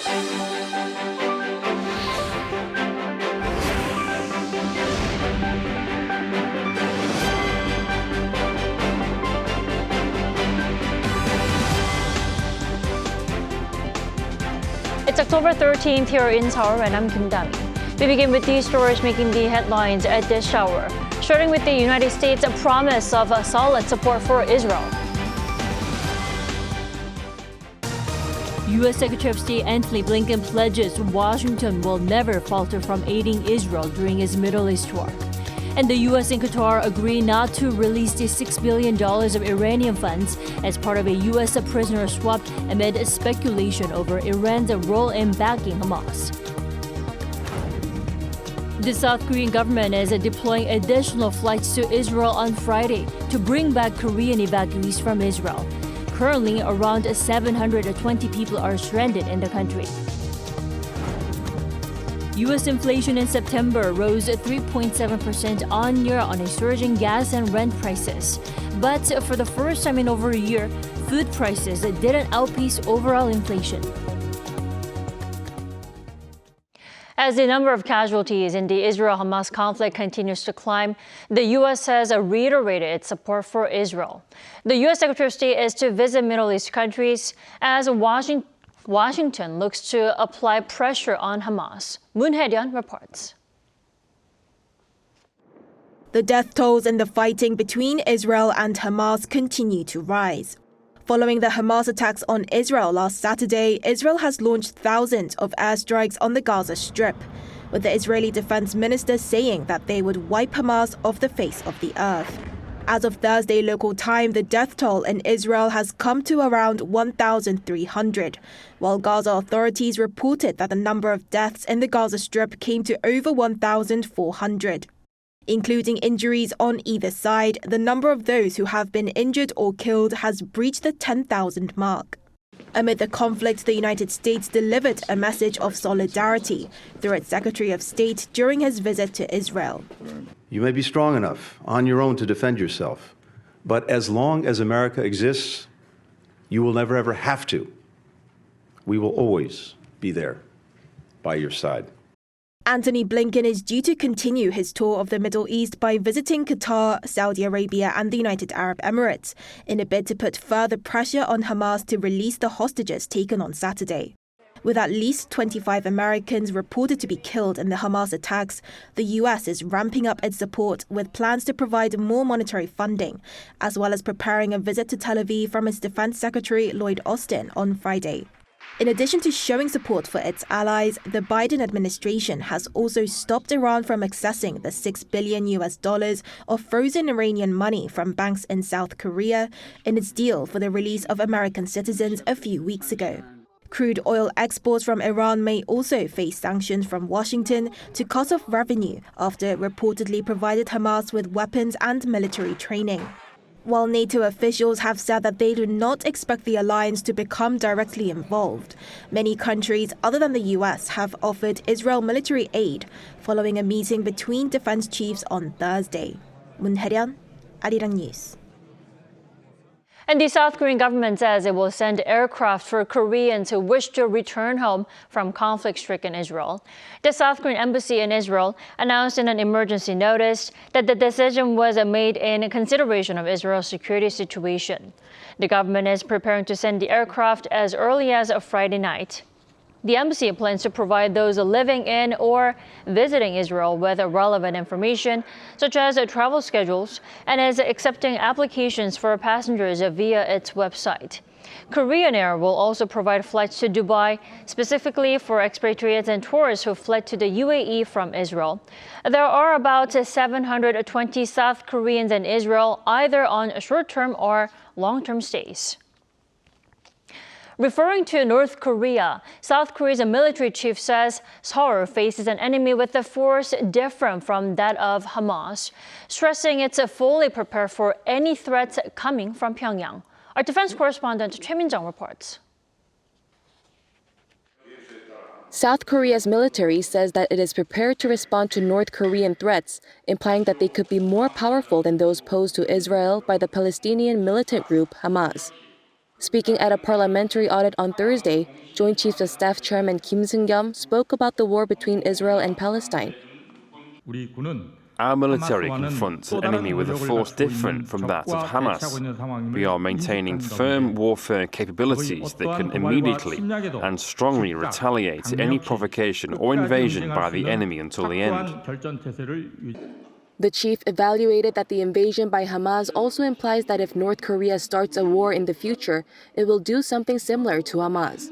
It's October 13th here in Seoul, and I'm Kim Dami. We begin with these stories making the headlines at this hour, starting with the United States' promise of a solid support for Israel. U.S. Secretary of State Antony Blinken pledges Washington will never falter from aiding Israel during his Middle East tour. And the U.S. and Qatar agree not to release the $6 billion of Iranian funds as part of a U.S. prisoner swap amid speculation over Iran's role in backing Hamas. The South Korean government is deploying additional flights to Israel on Friday to bring back Korean evacuees from Israel. Currently, around 720 people are stranded in the country. U.S. inflation in September rose 3.7% on-year on a surge in gas and rent prices. But for the first time in over a year, food prices didn't outpace overall inflation. As the number of casualties in the Israel-Hamas conflict continues to climb, the U.S. has reiterated its support for Israel. The U.S. Secretary of State is to visit Middle East countries as Washington looks to apply pressure on Hamas. Moon Hae-ryun reports. The death tolls in the fighting between Israel and Hamas continue to rise. Following the Hamas attacks on Israel last Saturday, Israel has launched thousands of airstrikes on the Gaza Strip, with the Israeli defense minister saying that they would wipe Hamas off the face of the earth. As of Thursday local time, the death toll in Israel has come to around 1,300, while Gaza authorities reported that the number of deaths in the Gaza Strip came to over 1,400. Including injuries on either side, the number of those who have been injured or killed has breached the 10,000 mark. Amid the conflict, the United States delivered a message of solidarity through its Secretary of State during his visit to Israel. You may be strong enough on your own to defend yourself, but as long as America exists, you will never ever have to. We will always be there by your side. Antony Blinken is due to continue his tour of the Middle East by visiting Qatar, Saudi Arabia and the United Arab Emirates in a bid to put further pressure on Hamas to release the hostages taken on Saturday. With at least 25 Americans reported to be killed in the Hamas attacks, the U.S. is ramping up its support with plans to provide more monetary funding, as well as preparing a visit to Tel Aviv from its Defense Secretary Lloyd Austin on Friday. In addition to showing support for its allies, the Biden administration has also stopped Iran from accessing the $6 billion of frozen Iranian money from banks in South Korea in its deal for the release of American citizens a few weeks ago. Crude oil exports from Iran may also face sanctions from Washington to cut off revenue after it reportedly provided Hamas with weapons and military training. While NATO officials have said that they do not expect the alliance to become directly involved, many countries other than the US have offered Israel military aid following a meeting between defense chiefs on Thursday. Moon Hae-ryun, Arirang News. And the South Korean government says it will send aircraft for Koreans who wish to return home from conflict-stricken Israel. The South Korean embassy in Israel announced in an emergency notice that the decision was made in consideration of Israel's security situation. The government is preparing to send the aircraft as early as Friday night. The embassy plans to provide those living in or visiting Israel with relevant information, such as travel schedules, and is accepting applications for passengers via its website. Korean Air will also provide flights to Dubai, specifically for expatriates and tourists who fled to the UAE from Israel. There are about 720 South Koreans in Israel, either on short-term or long-term stays. Referring to North Korea, South Korea's military chief says Seoul faces an enemy with a force different from that of Hamas, stressing it's fully prepared for any threats coming from Pyongyang. Our defense correspondent Choi Min-jung reports. South Korea's military says that it is prepared to respond to North Korean threats, implying that they could be more powerful than those posed to Israel by the Palestinian militant group Hamas. Speaking at a parliamentary audit on Thursday, Joint Chiefs of Staff Chairman Kim Seung-yeom spoke about the war between Israel and Palestine. Our military confronts an enemy with a force different from that of Hamas. We are maintaining firm warfare capabilities that can immediately and strongly retaliate any provocation or invasion by the enemy until the end. The chief evaluated that the invasion by Hamas also implies that if North Korea starts a war in the future, it will do something similar to Hamas.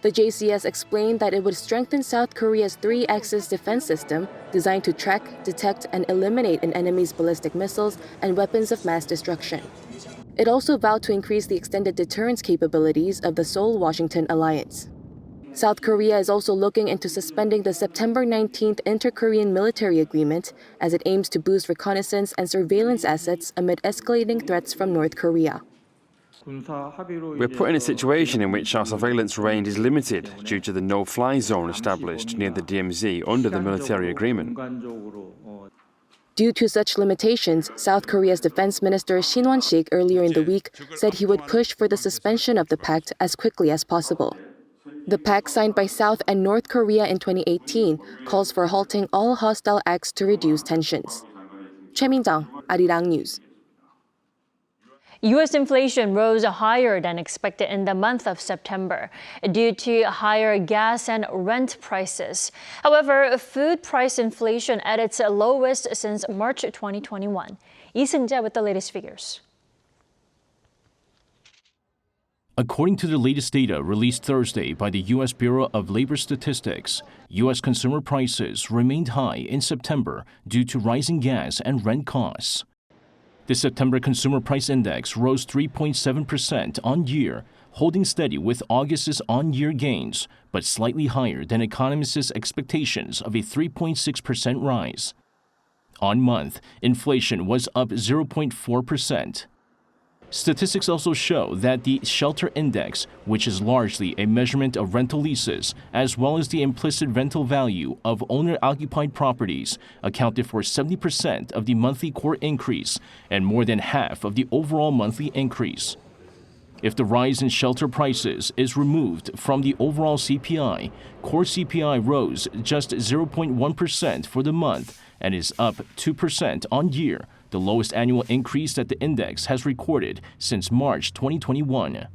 The JCS explained that it would strengthen South Korea's three-axis defense system designed to track, detect, and eliminate an enemy's ballistic missiles and weapons of mass destruction. It also vowed to increase the extended deterrence capabilities of the Seoul-Washington alliance. South Korea is also looking into suspending the September 19th Inter-Korean military agreement as it aims to boost reconnaissance and surveillance assets amid escalating threats from North Korea. We're put in a situation in which our surveillance range is limited due to the no-fly zone established near the DMZ under the military agreement. Due to such limitations, South Korea's Defense Minister Shin Won-sik earlier in the week said he would push for the suspension of the pact as quickly as possible. The pact signed by South and North Korea in 2018 calls for halting all hostile acts to reduce tensions. Choi Min-jung, Arirang News. U.S. inflation rose higher than expected in the month of September due to higher gas and rent prices. However, food price inflation at its lowest since March 2021. Lee Seung-jae with the latest figures. According to the latest data released Thursday by the U.S. Bureau of Labor Statistics, U.S. consumer prices remained high in September due to rising gas and rent costs. The September Consumer Price Index rose 3.7% on year, holding steady with August's on-year gains, but slightly higher than economists' expectations of a 3.6% rise. On month, inflation was up 0.4%. Statistics also show that the shelter index, which is largely a measurement of rental leases, as well as the implicit rental value of owner-occupied properties, accounted for 70% of the monthly core increase and more than half of the overall monthly increase. If the rise in shelter prices is removed from the overall CPI, core CPI rose just 0.1% for the month and is up 2% on year, the lowest annual increase that the index has recorded since March 2021.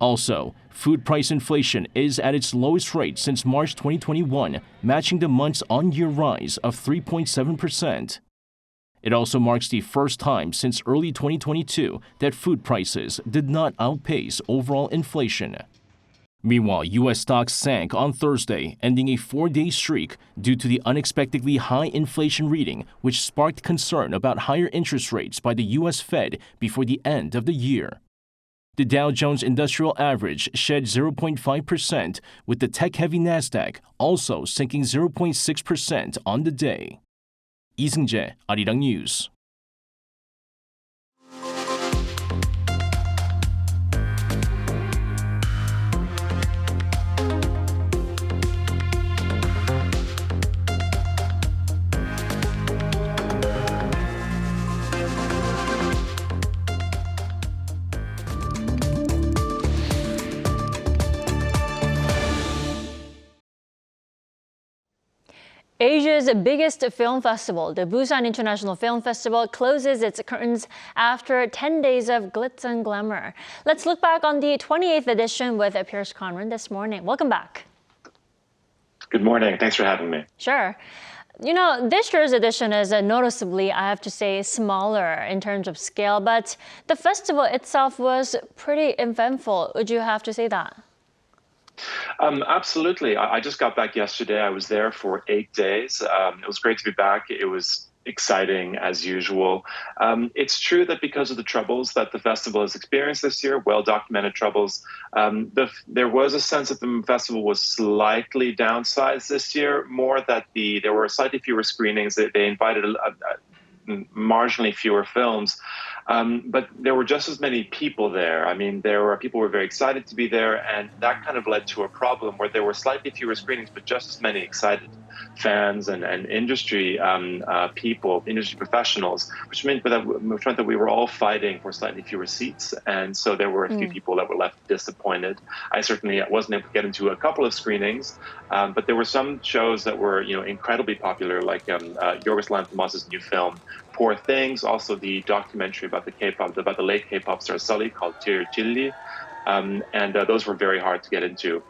Also, food price inflation is at its lowest rate since March 2021, matching the month's on-year rise of 3.7%. It also marks the first time since early 2022 that food prices did not outpace overall inflation. Meanwhile, U.S. stocks sank on Thursday, ending a 4-day streak due to the unexpectedly high inflation reading, which sparked concern about higher interest rates by the U.S. Fed before the end of the year. The Dow Jones Industrial Average shed 0.5%, with the tech-heavy Nasdaq also sinking 0.6% on the day. Lee Seung-jae, Arirang News. Asia's biggest film festival, the Busan International Film Festival, closes its curtains after 10 days of glitz and glamour. Let's look back on the 28th edition with Pierce Conran this morning. Welcome back. Good morning. Thanks for having me. Sure. You know, this year's edition is noticeably, I have to say, smaller in terms of scale, but the festival itself was pretty eventful. Would you have to say that? Absolutely. I just got back yesterday. I was there for 8 days. It was great to be back. It was exciting as usual. It's true that because of the troubles that the festival has experienced this year, well-documented troubles, there was a sense that the festival was slightly downsized this year, more that there were slightly fewer screenings. They invited marginally fewer films, but there were just as many people there. I mean, people were very excited to be there, and that kind of led to a problem where there were slightly fewer screenings, but just as many excited. fans and industry people, industry professionals, which meant that we were all fighting for slightly fewer seats. And so there were a few people that were left disappointed. I certainly wasn't able to get into a couple of screenings, but there were some shows that were, incredibly popular, like Yorgos Lanthimos' new film, Poor Things, also the documentary about the late K-pop star Sully called Dear Jilly, and those were very hard to get into.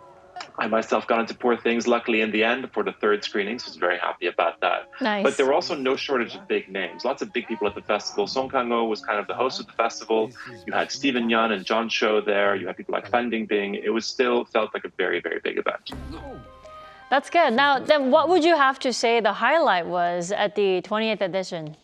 I myself got into Poor Things, luckily, in the end for the third screening, so I was very happy about that. Nice. But there were also no shortage of big names. Lots of big people at the festival. Song Kang-ho was kind of the host of the festival. You had Stephen Yeun and John Cho there. You had people like Fan Bingbing. It was still felt like a very, very big event. That's good. Now, then what would you have to say the highlight was at the 20th edition?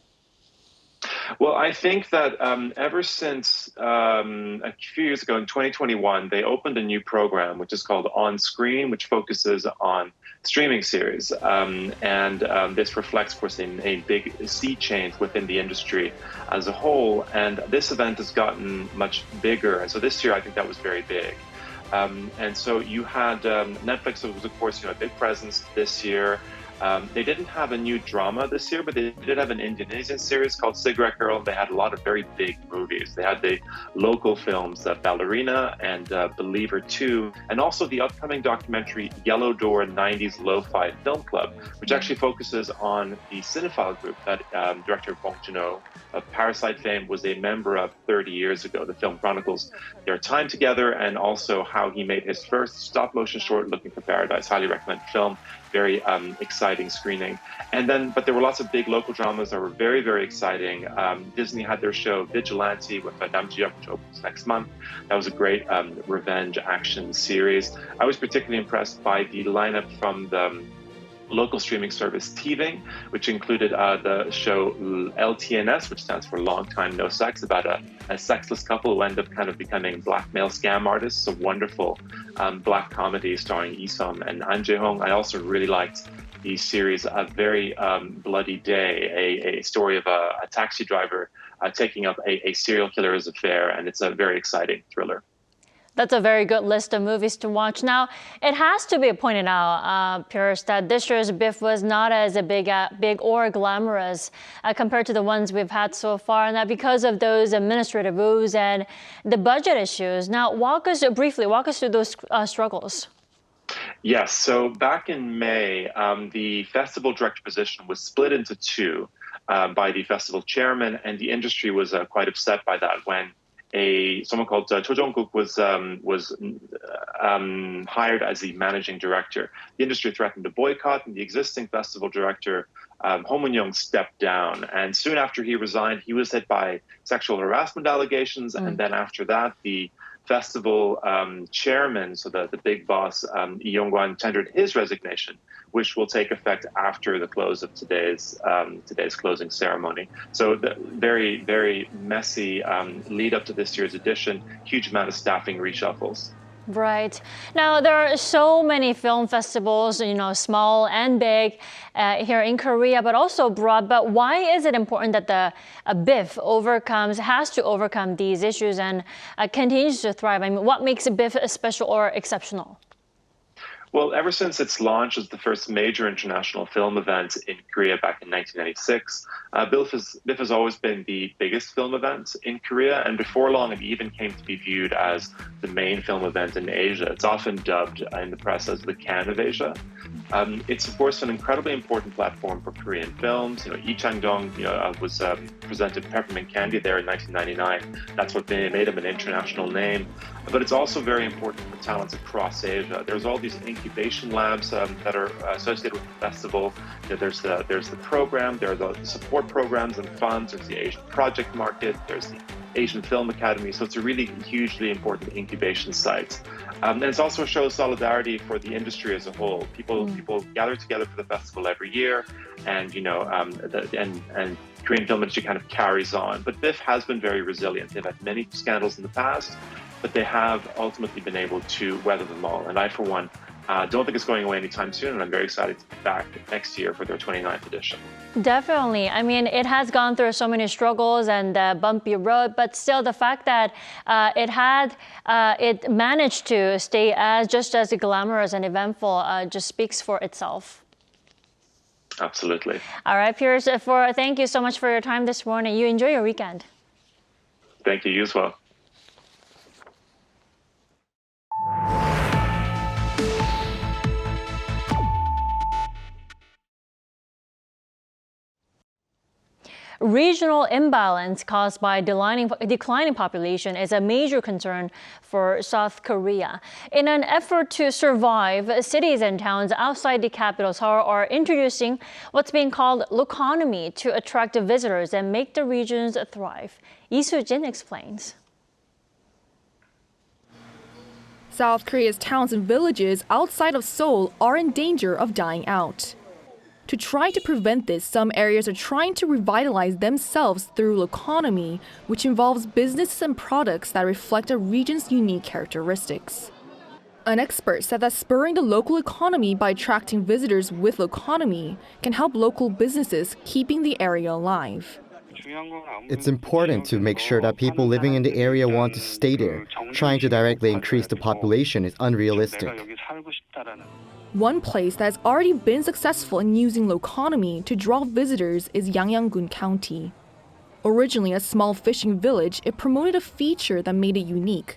Well, I think that ever since a few years ago in 2021, they opened a new program, which is called On Screen, which focuses on streaming series. And this reflects, of course, a big sea change within the industry as a whole. And this event has gotten much bigger. And so this year, I think that was very big. And so you had Netflix, was, of course, a big presence this year. They didn't have a new drama this year, but they did have an Indonesian series called Cigarette Girl. They had a lot of very big movies. They had the local films, Ballerina and Believer 2, and also the upcoming documentary Yellow Door 90s Lo-Fi Film Club, which actually focuses on the cinephile group that director Bong Joon-ho of Parasite fame was a member of 30 years ago. The film chronicles their time together and also how he made his first stop-motion short, Looking for Paradise. Highly recommended film. Very exciting screening. But there were lots of big local dramas that were very, very exciting. Disney had their show Vigilante with Nam Ji-hyuk, which opens next month. That was a great revenge action series. I was particularly impressed by the lineup from the local streaming service TVing, which included the show LTNS, which stands for Long Time No Sex, about a sexless couple who end up kind of becoming blackmail scam artists. A wonderful black comedy starring Isom and An Jae-hong. I also really liked the series A Very Bloody Day, a story of a taxi driver taking up a serial killer's affair, and it's a very exciting thriller. That's a very good list of movies to watch. Now, it has to be pointed out, Pierce, that this year's BIFF was not as big or glamorous compared to the ones we've had so far, and that because of those administrative woes and the budget issues. Now, walk us through those struggles. Yes, so back in May, the festival director position was split into two by the festival chairman, and the industry was quite upset by that when someone called Cho Jong-guk was hired as the managing director. The industry threatened to boycott, and the existing festival director, Ho Moon-young, stepped down. And soon after he resigned, he was hit by sexual harassment allegations. And then after that, the festival chairman, so the big boss, Lee Yong-kwan, tendered his resignation, which will take effect after the close of today's closing ceremony. So the very, very messy lead up to this year's edition, huge amount of staffing reshuffles. Right. Now, there are so many film festivals, small and big here in Korea, but also abroad. But why is it important that the BIFF has to overcome these issues and continues to thrive? I mean, what makes a BIFF special or exceptional? Well, ever since its launch as the first major international film event in Korea back in 1996, BIFF has always been the biggest film event in Korea, and before long it even came to be viewed as the main film event in Asia. It's often dubbed in the press as the Cannes of Asia. It's, of course, an incredibly important platform for Korean films. Lee Chang-dong was presented Peppermint Candy there in 1999. That's what made him an international name. But it's also very important for talents across Asia. There's all these incubation labs that are associated with the festival. There's the program, there are the support programs and funds, there's the Asian Project Market, there's the Asian Film Academy. So it's a really hugely important incubation site. And it also shows solidarity for the industry as a whole. People gather together for the festival every year, and and Korean film industry kind of carries on. But BIFF has been very resilient. They've had many scandals in the past, but they have ultimately been able to weather them all. And I, for one, don't think it's going away anytime soon, and I'm very excited to be back next year for their 29th edition. Definitely. I mean, it has gone through so many struggles and bumpy road, but still the fact that it managed to stay just as glamorous and eventful just speaks for itself. Absolutely. All right, Piers, thank you so much for your time this morning. You enjoy your weekend. Thank you. You as well. Regional imbalance caused by declining population is a major concern for South Korea. In an effort to survive, cities and towns outside the capital Seoul are introducing what's being called loconomy to attract visitors and make the regions thrive. Lee Soo-jin explains. South Korea's towns and villages outside of Seoul are in danger of dying out. To try to prevent this, some areas are trying to revitalize themselves through loconomy, which involves businesses and products that reflect a region's unique characteristics. An expert said that spurring the local economy by attracting visitors with loconomy can help local businesses keeping the area alive. It's important to make sure that people living in the area want to stay there. Trying to directly increase the population is unrealistic. One place that has already been successful in using loconomy to draw visitors is Yangyang-gun County. Originally a small fishing village, it promoted a feature that made it unique: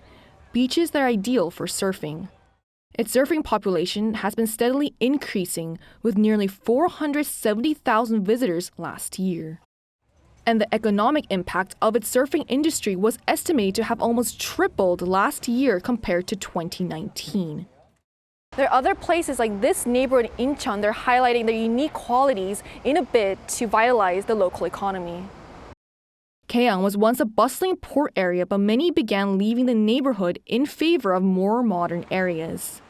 beaches that are ideal for surfing. Its surfing population has been steadily increasing, with nearly 470,000 visitors last year. And the economic impact of its surfing industry was estimated to have almost tripled last year compared to 2019. There are other places like this neighborhood in Incheon. They're highlighting their unique qualities in a bid to vitalize the local economy. Kaeong was once a bustling port area, but many began leaving the neighborhood in favor of more modern areas.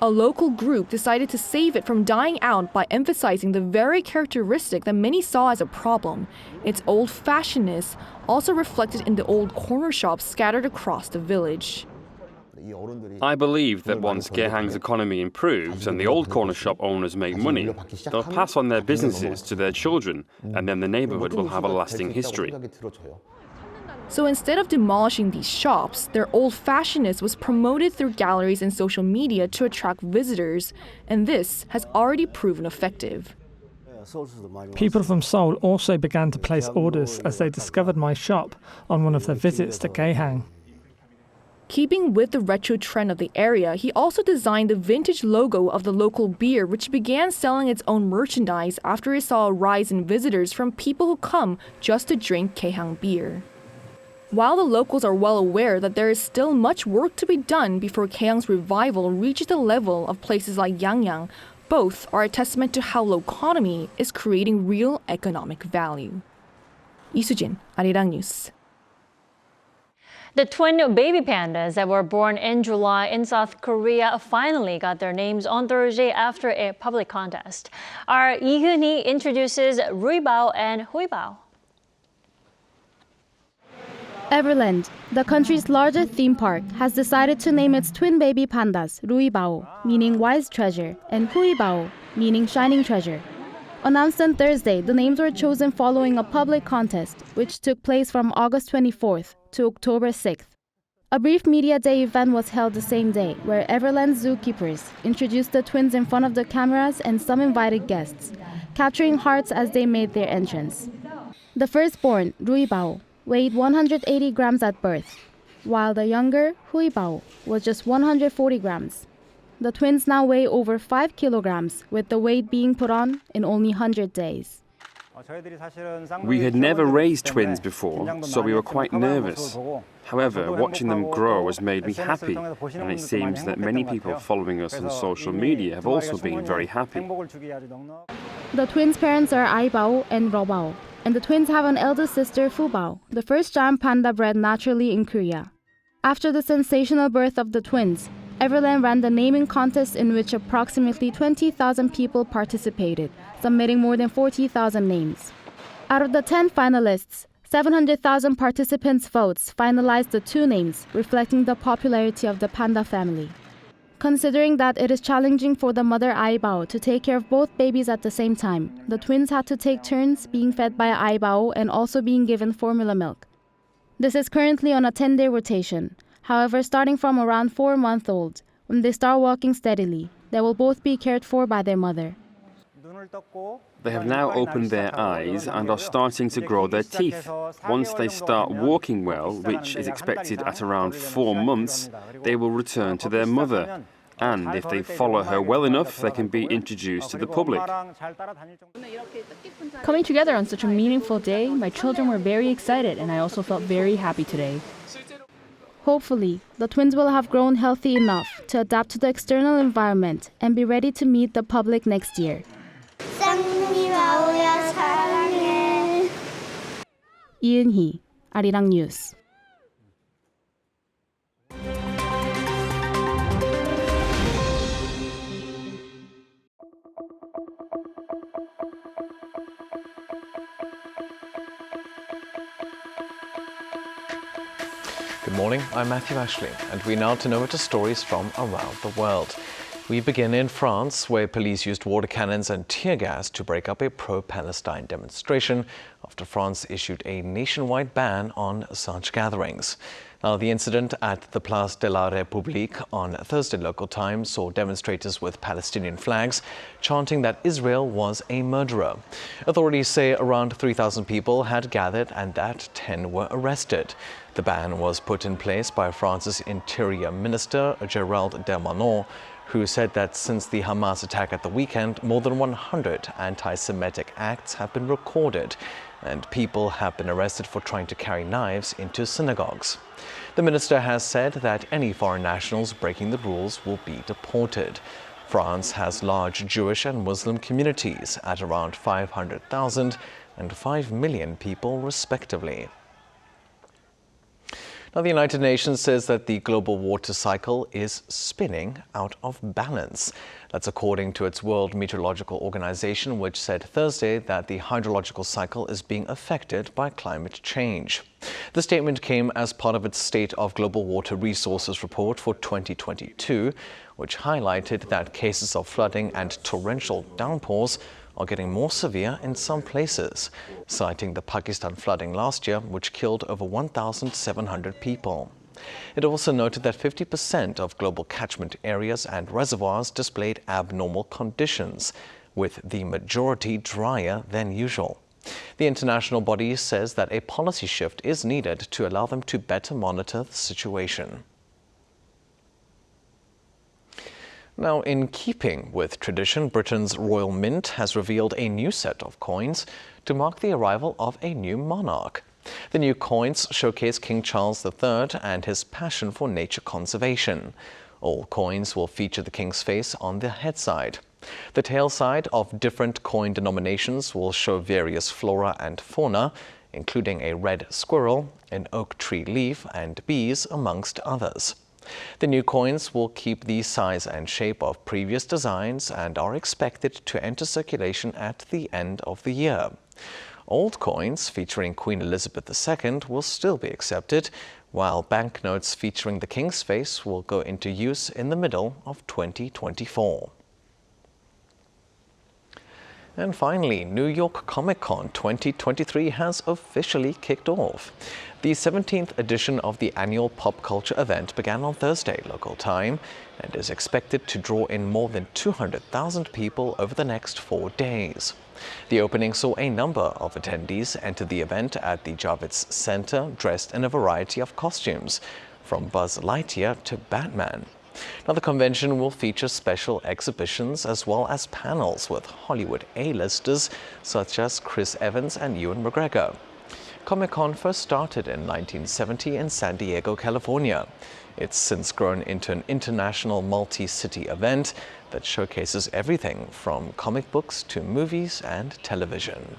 A local group decided to save it from dying out by emphasizing the very characteristic that many saw as a problem: its old-fashionedness, also reflected in the old corner shops scattered across the village. I believe that once Gaehang's economy improves and the old corner shop owners make money, they'll pass on their businesses to their children, and then the neighborhood will have a lasting history. So instead of demolishing these shops, their old-fashionedness was promoted through galleries and social media to attract visitors, and this has already proven effective. People from Seoul also began to place orders as they discovered my shop on one of their visits to Gaehang. Keeping with the retro trend of the area, he also designed the vintage logo of the local beer, which began selling its own merchandise after it saw a rise in visitors from people who come just to drink Gaehang beer. While the locals are well aware that there is still much work to be done before Gaehang's revival reaches the level of places like Yangyang, both are a testament to how loconomy is creating real economic value. Lee Soo-jin, Arirang News. The twin baby pandas that were born in July in South Korea finally got their names on Thursday after a public contest. Our Lee Hyun-hee introduces Ruibao and Huibao. Everland, the country's largest theme park, has decided to name its twin baby pandas Ruibao, meaning wise treasure, and Huibao, meaning shining treasure. Announced on Thursday, the names were chosen following a public contest, which took place from August 24th to October 6th. A brief media day event was held the same day, where Everland zookeepers introduced the twins in front of the cameras and some invited guests, capturing hearts as they made their entrance. The firstborn, Ruibao, weighed 180 grams at birth, while the younger, Huibao, was just 140 grams. The twins now weigh over 5 kilograms, with the weight being put on in only 100 days. We had never raised twins before, so we were quite nervous. However, watching them grow has made me happy, and it seems that many people following us on social media have also been very happy. The twins' parents are Aibao and Robao, and the twins have an elder sister, Fubao, the first giant panda bred naturally in Korea. After the sensational birth of the twins, Everland ran the naming contest in which approximately 20,000 people participated, submitting more than 40,000 names. Out of the 10 finalists, 700,000 participants' votes finalized the two names, reflecting the popularity of the panda family. Considering that it is challenging for the mother Aibao to take care of both babies at the same time, the twins had to take turns being fed by Aibao and also being given formula milk. This is currently on a 10-day rotation. However, starting from around 4 months old, when they start walking steadily, they will both be cared for by their mother. They have now opened their eyes and are starting to grow their teeth. Once they start walking well, which is expected at around 4 months, they will return to their mother. And if they follow her well enough, they can be introduced to the public. Coming together on such a meaningful day, my children were very excited and I also felt very happy today. Hopefully, the twins will have grown healthy enough to adapt to the external environment and be ready to meet the public next year. 이은희, 아리랑 뉴스. Good morning, I'm Matthew Ashley, and we now turn over to stories from around the world. We begin in France, where police used water cannons and tear gas to break up a pro-Palestine demonstration after France issued a nationwide ban on such gatherings. Now, the incident at the Place de la République on Thursday local time saw demonstrators with Palestinian flags chanting that Israel was a murderer. Authorities say around 3,000 people had gathered and that 10 were arrested. The ban was put in place by France's Interior Minister, Gérald Darmanin, who said that since the Hamas attack at the weekend, more than 100 anti-Semitic acts have been recorded, and people have been arrested for trying to carry knives into synagogues. The minister has said that any foreign nationals breaking the rules will be deported. France has large Jewish and Muslim communities at around 500,000 and 5 million people respectively. Now, the United Nations says that the global water cycle is spinning out of balance. That's according to its World Meteorological Organization, which said Thursday that the hydrological cycle is being affected by climate change. The statement came as part of its State of Global Water Resources report for 2022, which highlighted that cases of flooding and torrential downpours are getting more severe in some places, citing the Pakistan flooding last year, which killed over 1,700 people. It also noted that 50% of global catchment areas and reservoirs displayed abnormal conditions, with the majority drier than usual. The international body says that a policy shift is needed to allow them to better monitor the situation. Now, in keeping with tradition, Britain's Royal Mint has revealed a new set of coins to mark the arrival of a new monarch. The new coins showcase King Charles III and his passion for nature conservation. All coins will feature the king's face on the head side. The tail side of different coin denominations will show various flora and fauna, including a red squirrel, an oak tree leaf, and bees, amongst others. The new coins will keep the size and shape of previous designs and are expected to enter circulation at the end of the year. Old coins featuring Queen Elizabeth II will still be accepted, while banknotes featuring the King's face will go into use in the middle of 2024. And finally, New York Comic Con 2023 has officially kicked off. The 17th edition of the annual pop culture event began on Thursday local time and is expected to draw in more than 200,000 people over the next 4 days. The opening saw a number of attendees enter the event at the Javits Center dressed in a variety of costumes, from Buzz Lightyear to Batman. Now, the convention will feature special exhibitions as well as panels with Hollywood A-listers such as Chris Evans and Ewan McGregor. Comic-Con first started in 1970 in San Diego, California. It's since grown into an international multi-city event that showcases everything from comic books to movies and television.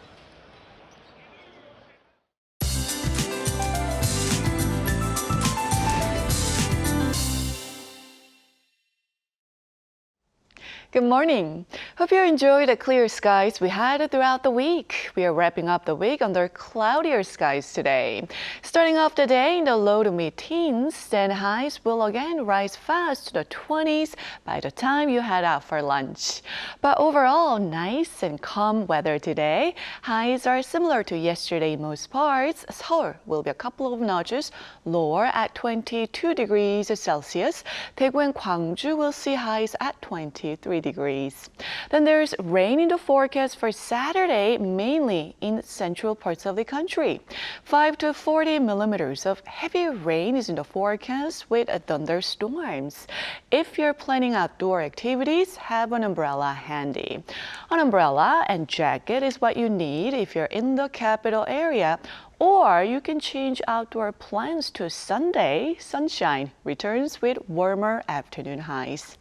Good morning. Hope you enjoyed the clear skies we had throughout the week. We are wrapping up the week under cloudier skies today. Starting off the day in the low to mid-teens, then highs will again rise fast to the 20s by the time you head out for lunch. But overall, nice and calm weather today. Highs are similar to yesterday in most parts. Seoul will be a couple of notches lower at 22 degrees Celsius. Daegu and Gwangju will see highs at 23 23 degrees. Then there's rain in the forecast for Saturday, mainly in central parts of the country. 5 to 40 millimeters of heavy rain is in the forecast with thunderstorms. If you're planning outdoor activities, have an umbrella handy. An umbrella and jacket is what you need if you're in the capital area, or you can change outdoor plans to Sunday. Sunshine returns with warmer afternoon highs.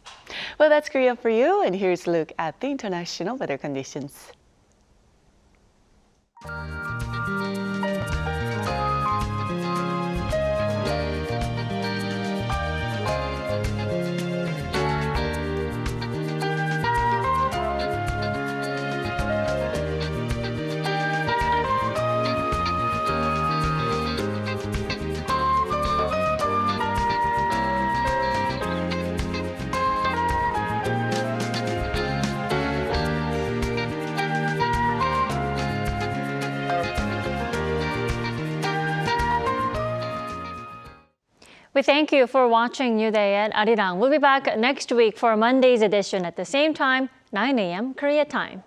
Well, that's Korea for you, and here's a look at the international weather conditions. We thank you for watching New Day at Arirang. We'll be back next week for Monday's edition at the same time, 9 a.m. Korea time.